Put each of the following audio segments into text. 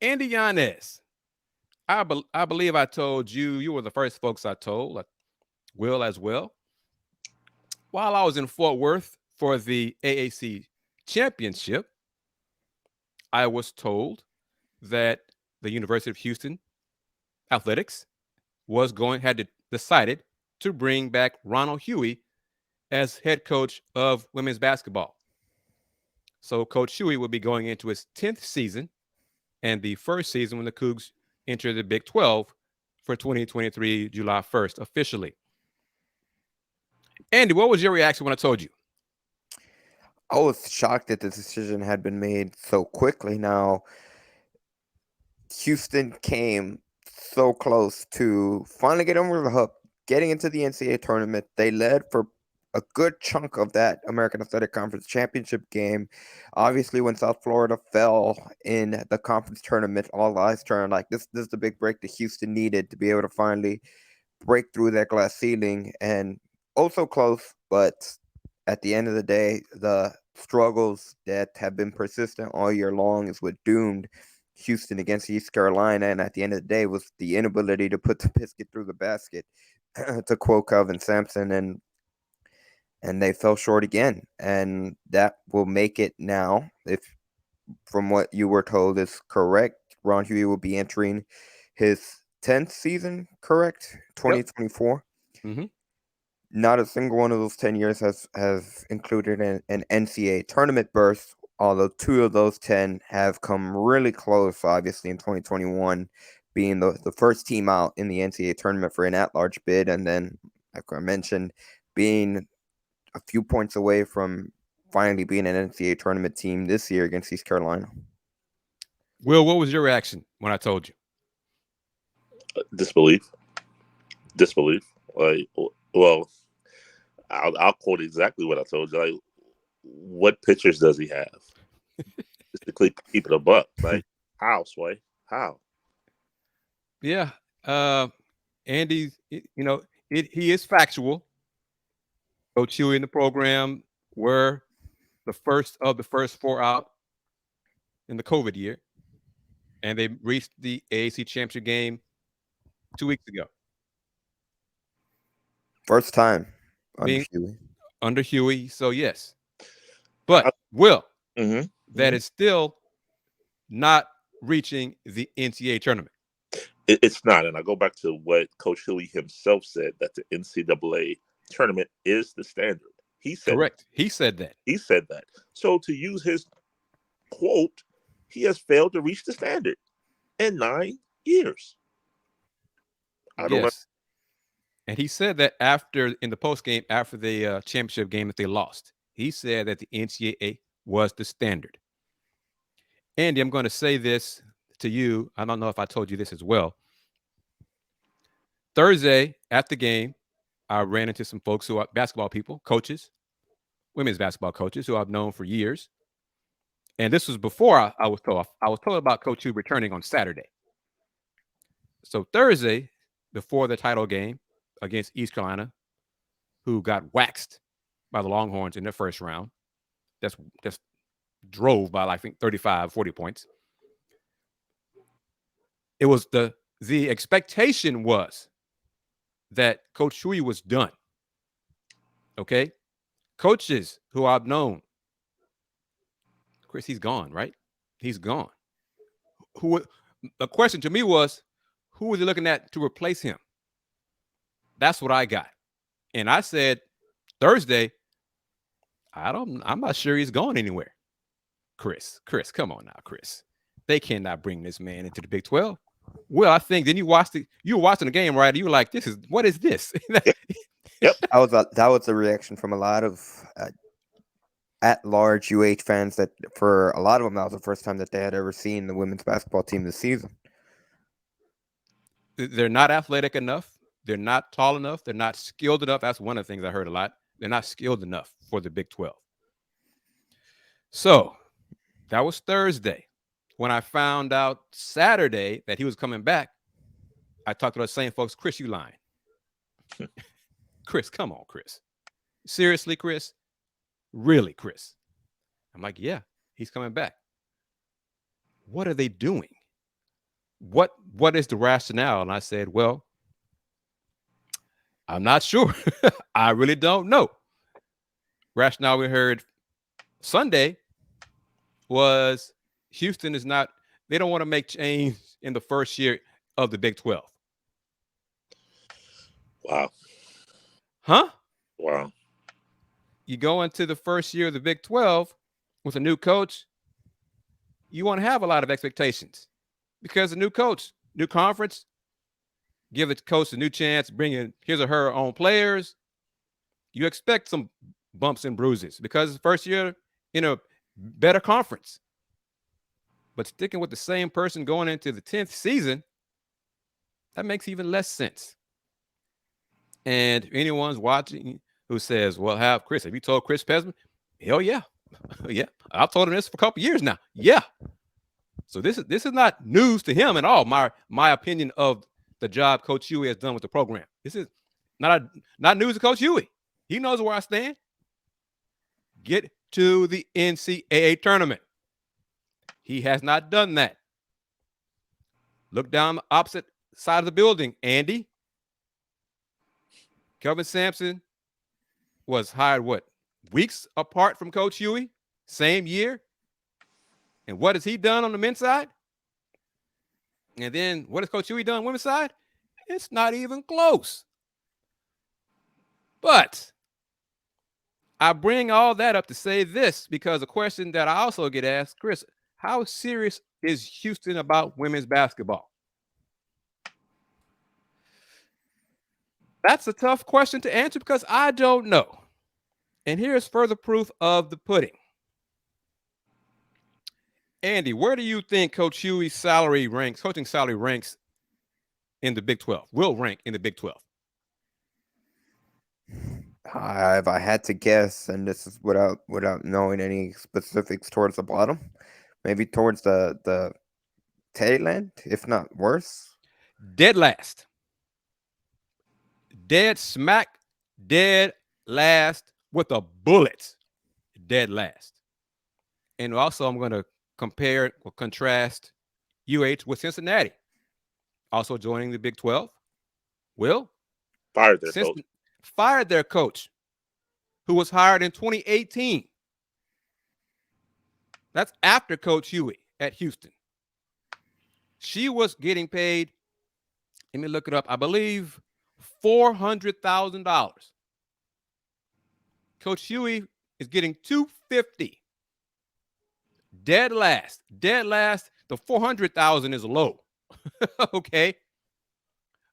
Andy Yanez. I believe I told you, you were the first folks I told, Will as well. While I was in Fort Worth for the AAC championship, I was told that the University of Houston athletics had decided to bring back Ronald Hughey as head coach of women's basketball. So Coach Hughey will be going into his 10th season and the first season when the Coogs enter the Big 12 for 2023, July 1st, officially. Andy, what was your reaction when I told you? I was shocked that the decision had been made so quickly. Now, Houston came so close to finally getting over the hump, getting into the NCAA tournament. They led for a good chunk of that American Athletic Conference championship game. Obviously, when South Florida fell in the conference tournament, all eyes turned like this is the big break that Houston needed to be able to finally break through that glass ceiling. And also close, but at the end of the day, the struggles that have been persistent all year long is what doomed Houston against East Carolina. And at the end of the day, was the inability to put the biscuit through the basket, to quote Calvin Sampson, and they fell short again. And that will make it now, if from what you were told is correct, Ron Hughey will be entering his 10th season, correct? Yep. 2024. Mm-hmm. Not a single one of those 10 years has included an NCAA tournament berth, although two of those 10 have come really close, obviously, in 2021, being the first team out in the NCAA tournament for an at-large bid, and then, like I mentioned, being a few points away from finally being an NCAA tournament team this year against East Carolina. Will, what was your reaction when I told you? Disbelief. Disbelief. Like, well, I'll quote exactly what I told you. Like, what pictures does he have? Just to keep it a buck. Like, how, Sway? How? Yeah. Andy, he is factual. Coach Hughey in the program were the first of the first four out in the COVID year, and they reached the AAC championship game 2 weeks ago. First time under Being Hughey. under Hughey, so yes. But Will, Mm-hmm. that is still not reaching the NCAA tournament. It's not. And I go back to what Coach Hughey himself said, that the NCAA tournament is the standard. He said Correct. He said that. He said that. So to use his quote, he has failed to reach the standard in 9 years. I don't know. Yes. And he said that in the post game, after the championship game that they lost, he said that the NCAA was the standard. Andy, I'm going to say this to you. I don't know if I told you this as well. Thursday at the game, I ran into some folks who are basketball people, coaches, women's basketball coaches who I've known for years. And this was before I was told. I was told about Coach Hughey returning on Saturday. So Thursday, before the title game against East Carolina, who got waxed by the Longhorns in their first round, just drove by, I think, 35, 40 points. It was the expectation was that Coach Hughey was done. Okay? Coaches who I've known, Chris, he's gone, right? He's gone. The question to me was, who was he looking at to replace him? That's what I got. And I said Thursday, I'm not sure he's going anywhere. Chris, come on now, Chris. They cannot bring this man into the Big 12. Well, I think then you were watching the game, right? You were like, what is this? Yep. That was the reaction from a lot of at-large UH fans, that for a lot of them, that was the first time that they had ever seen the women's basketball team this season. They're not athletic enough. They're not tall enough. They're not skilled enough. That's one of the things I heard a lot. They're not skilled enough for the Big 12. So that was Thursday. When I found out Saturday that he was coming back, I talked to those same folks. Chris, you lying. Chris, come on, Chris. Seriously, Chris? Really, Chris? I'm like, yeah, he's coming back. What are they doing? what is the rationale? And I said, well, I'm not sure. I really don't know. Rationale we heard Sunday was Houston is not, they don't want to make change in the first year of the Big 12. Wow. Huh? Wow. You go into the first year of the Big 12 with a new coach, you want to have a lot of expectations because a new coach, new conference, give the coach a new chance, bring in his or her own players. You expect some bumps and bruises because it's the first year in a better conference. But sticking with the same person going into the 10th season, that makes even less sense. And if anyone's watching who says, well, have you told Chris Pesman? Hell yeah. Yeah. I've told him this for a couple years now. Yeah. So this is not news to him at all. My opinion of the job Coach Hughey has done with the program. This is not news to Coach Hughey. He knows where I stand. Get to the NCAA tournament. He has not done that. Look down the opposite side of the building, Andy. Kelvin Sampson was hired weeks apart from Coach Hughey, same year. And what has he done on the men's side? And then what has Coach Hughey done on the women's side? It's not even close. But I bring all that up to say this because a question that I also get asked, Chris, how serious is Houston about women's basketball? That's a tough question to answer because I don't know. And here's further proof of the pudding. Andy, where do you think Coach Hughey's coaching salary ranks in the Big 12? Will rank in the Big 12? If I had to guess, and this is without knowing any specifics towards the bottom, maybe towards the tail end, if not worse. Dead last. Dead smack, dead last with a bullet. Dead last. And also I'm going to compare or contrast UH with Cincinnati. Also joining the Big 12. Will? Fired their coach. Fired their coach, who was hired in 2018. That's after Coach Hughey at Houston. She was getting paid, let me look it up, I believe $400,000. Coach Hughey is getting $250,000. Dead last. The $400,000 is low. Okay.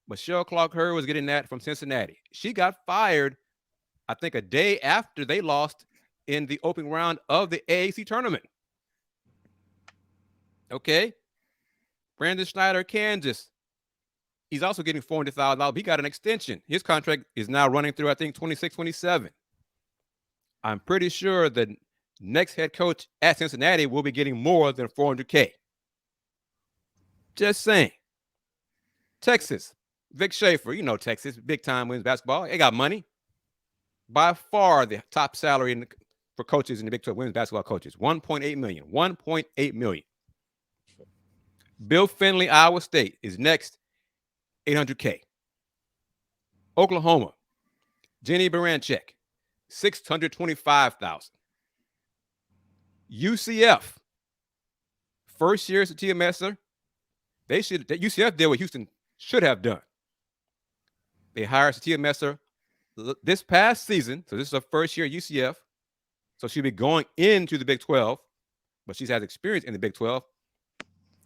Michelle Clark-Hurd was getting that from Cincinnati. She got fired, I think, a day after they lost in the opening round of the AAC tournament. Okay. Brandon Schneider, Kansas. He's also getting $400,000. He got an extension. His contract is now running through, I think, 26, 27. I'm pretty sure the next head coach at Cincinnati will be getting more than $400K. Just saying. Texas, Vic Schaefer, you know Texas, big time women's basketball. They got money. By far the top salary for coaches in the Big 12 women's basketball coaches, $1.8 million. $1.8 million. Bill Finley, Iowa State is next, $800K. Oklahoma, Jenny Baranchek, $625,000. UCF, first year as a TMSer, UCF did what Houston should have done. They hired a TMSer this past season, so this is her first year at UCF. So she'll be going into the Big 12, but she's had experience in the Big 12.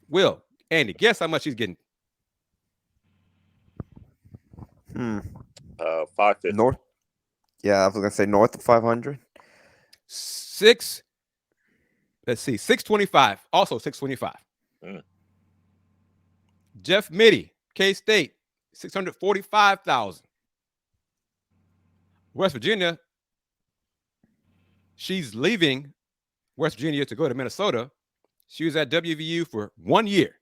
Will, Andy, guess how much she's getting? 550. North. Yeah, I was gonna say north of 500. Let's see, 625. Also 625. Jeff Mitty, K-State, $645,000. West Virginia, she's leaving West Virginia to go to Minnesota. She was at WVU for 1 year.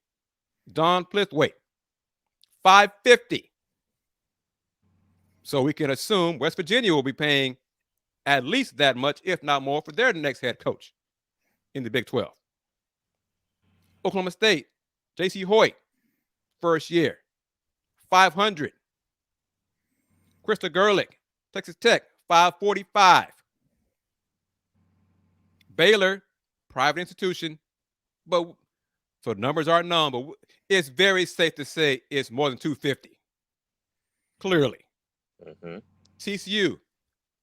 Dawn Plithwaite, $550,000. So we can assume West Virginia will be paying at least that much, if not more, for their next head coach in the Big 12. Oklahoma State, J.C. Hoyt, first year, 500. Krista Gerlich, Texas Tech, 545. Baylor, private institution, but so numbers aren't known, but it's very safe to say it's more than 250. Clearly. Mm-hmm. TCU,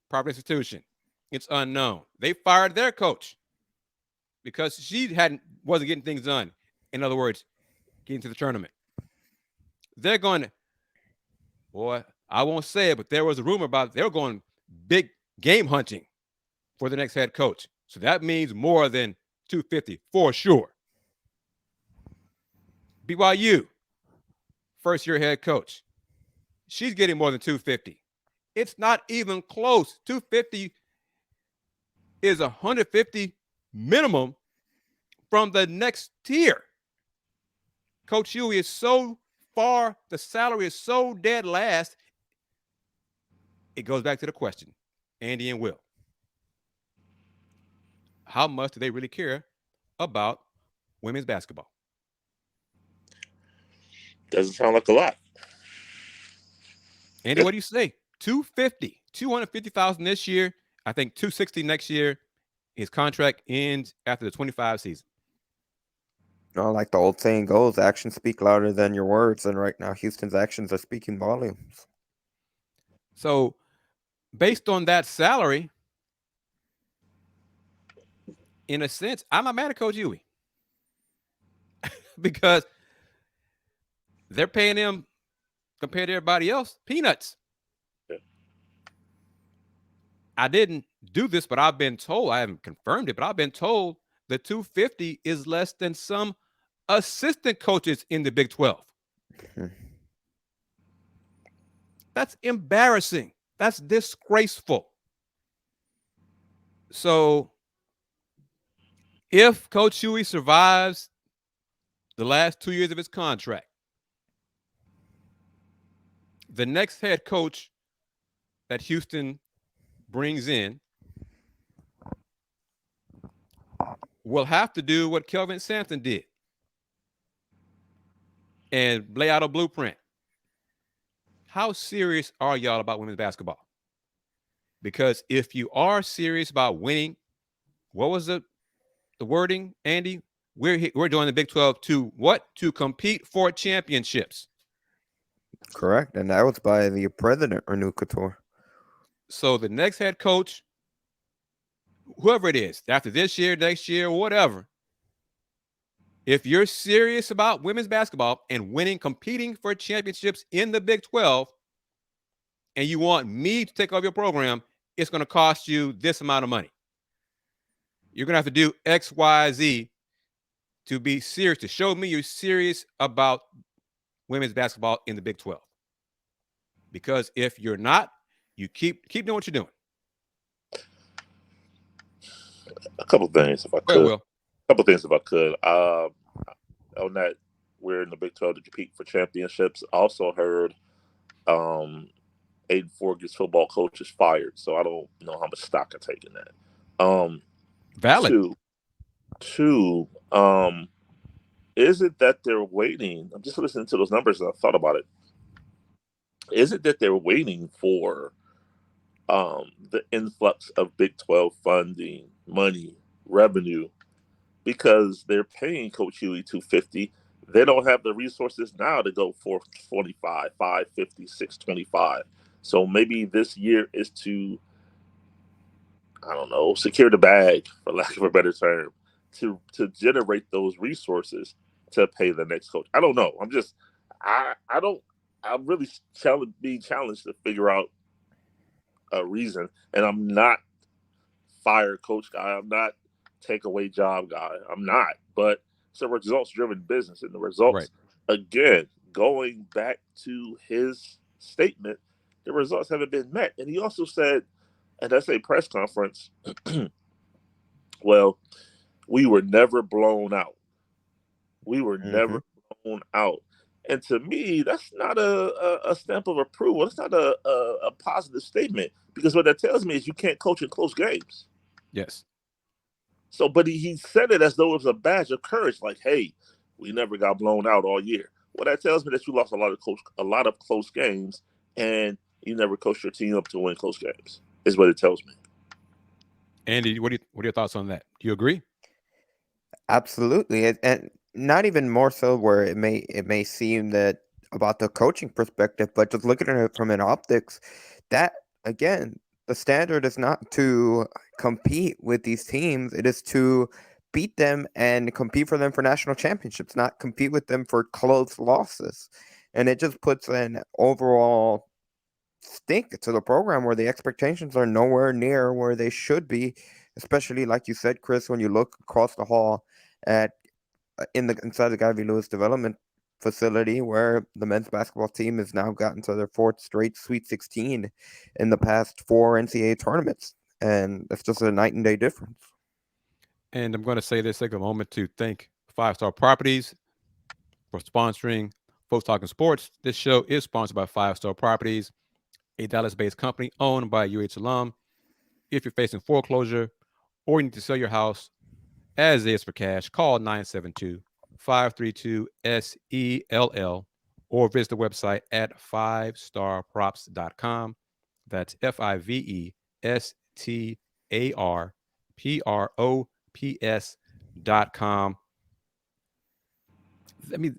private institution, it's unknown. They fired their coach because she wasn't getting things done. In other words, getting to the tournament. They're going to, boy, I won't say it, but there was a rumor about they were going big game hunting for the next head coach. So that means more than 250 for sure. BYU, first year head coach. She's getting more than 250. It's not even close. 250 is 150 minimum from the next tier. Coach Hughey is so far, the salary is so dead last. It goes back to the question, Andy and Will. How much do they really care about women's basketball? Doesn't sound like a lot. Andy, what do you say? 250, 250,000 this year. I think 260 next year. His contract ends after the 25 season. Like the old saying goes, actions speak louder than your words. And right now, Houston's actions are speaking volumes. So, based on that salary, in a sense, I'm not mad at Coach Hughey because they're paying him compared to everybody else peanuts. Yeah. I didn't do this, but I've been told, I haven't confirmed it, but I've been told the 250 is less than some assistant coaches in the Big 12. That's embarrassing. That's disgraceful. So if Coach Hughey survives the last 2 years of his contract, the next head coach that Houston brings in will have to do what Kelvin Sampson did and lay out a blueprint. How serious are y'all about women's basketball? Because if you are serious about winning, what was the wording, Andy? We're doing the Big 12 to what? To compete for championships. Correct. And that was by the president, Anu Couture. So the next head coach, whoever it is, after this year, next year, whatever, if you're serious about women's basketball and winning, competing for championships in the Big 12, and you want me to take over your program, it's going to cost you this amount of money. You're going to have to do X, Y, Z to be serious, to show me you're serious about women's basketball in the Big 12. Because if you're not, you keep doing what you're doing. A couple things, if I could. Will. A couple things, if I could. On that, we're in the Big 12 to compete for championships. Also heard Aiden Forget's football coach is fired, so I don't know how much stock I take in that. Valid. Two, is it that they're waiting? I'm just listening to those numbers and I thought about it. Is it that they're waiting for the influx of Big 12 funding, money, revenue, because they're paying Coach Hughey $250? They don't have the resources now to go for $425, $550, $625. So maybe this year is to, I don't know, secure the bag, for lack of a better term, to generate those resources to pay the next coach. I don't know. I'm really being challenged to figure out a reason. And I'm not fire coach guy. I'm not take away job guy. I'm not. But it's a results driven business. And the results, again, going back to his statement, the results haven't been met. And he also said, and that's a press conference, well, we were never blown out. We were never blown out. And to me, that's not a stamp of approval. That's not a positive statement, because what that tells me is you can't coach in close games. Yes. So, but he said it as though it was a badge of courage, like, hey, we never got blown out all year. Well, that tells me that you lost a lot of close games, and you never coached your team up to win close games. Is what it tells me. Andy, what are your thoughts on that? Do you agree? Absolutely, and not even more so where it may seem that about the coaching perspective, but just looking at it from an optics, that again, the standard is not to compete with these teams; it is to beat them and compete for them for national championships, not compete with them for close losses. And it just puts an overall stink to the program where the expectations are nowhere near where they should be, especially like you said, Chris, when you look across the hall at inside the Guy V. Lewis development facility where the men's basketball team has now gotten to their fourth straight Sweet 16 in the past four NCAA tournaments. And it's just a night and day difference. And I'm going to say this, take a moment to thank Five Star Properties for sponsoring Folks Talking Sports. This show is sponsored by Five Star Properties, a Dallas-based company owned by a UH alum. If you're facing foreclosure or you need to sell your house as is for cash, call 972-532-SELL or visit the website at 5starprops.com. That's FIVESTARPROPS.com. I mean,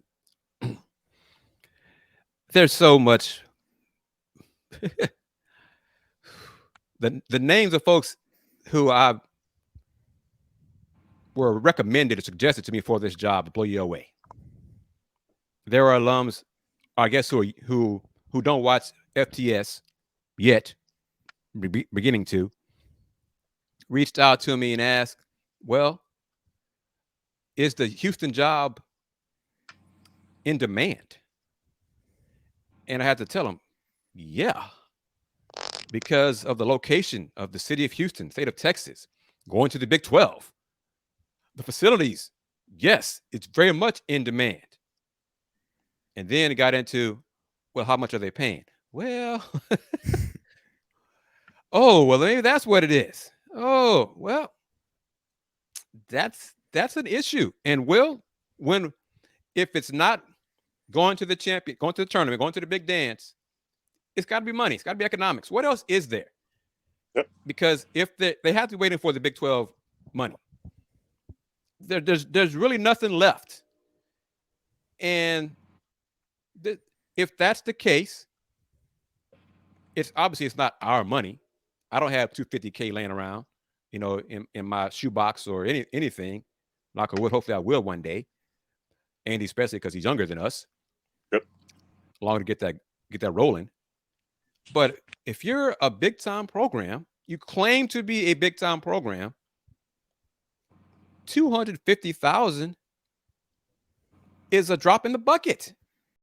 there's so much. the names of folks who I were recommended or suggested to me for this job to blow you away. There are alums, I guess, who don't watch FTS yet, beginning to, reached out to me and asked, well, is the Houston job in demand? And I had to tell them, yeah, because of the location of the city of Houston, state of Texas, going to the Big 12. The facilities, yes, it's very much in demand. And then it got into, well, how much are they paying? Well, oh, well, maybe that's what it is. Oh, well, that's an issue. And when if it's not going to the champion, going to the tournament, going to the big dance, it's got to be money. It's got to be economics. What else is there? Yep. Because if they have to be waiting for the Big 12 money, there's really nothing left. And if that's the case, it's obviously it's not our money. I don't have $250K laying around, in my shoebox or anything. Knock on wood, hopefully I will one day. Andy, especially because he's younger than us. Yep. Long to get that rolling. But if you're a big time program, you claim to be a big time program, 250,000 is a drop in the bucket.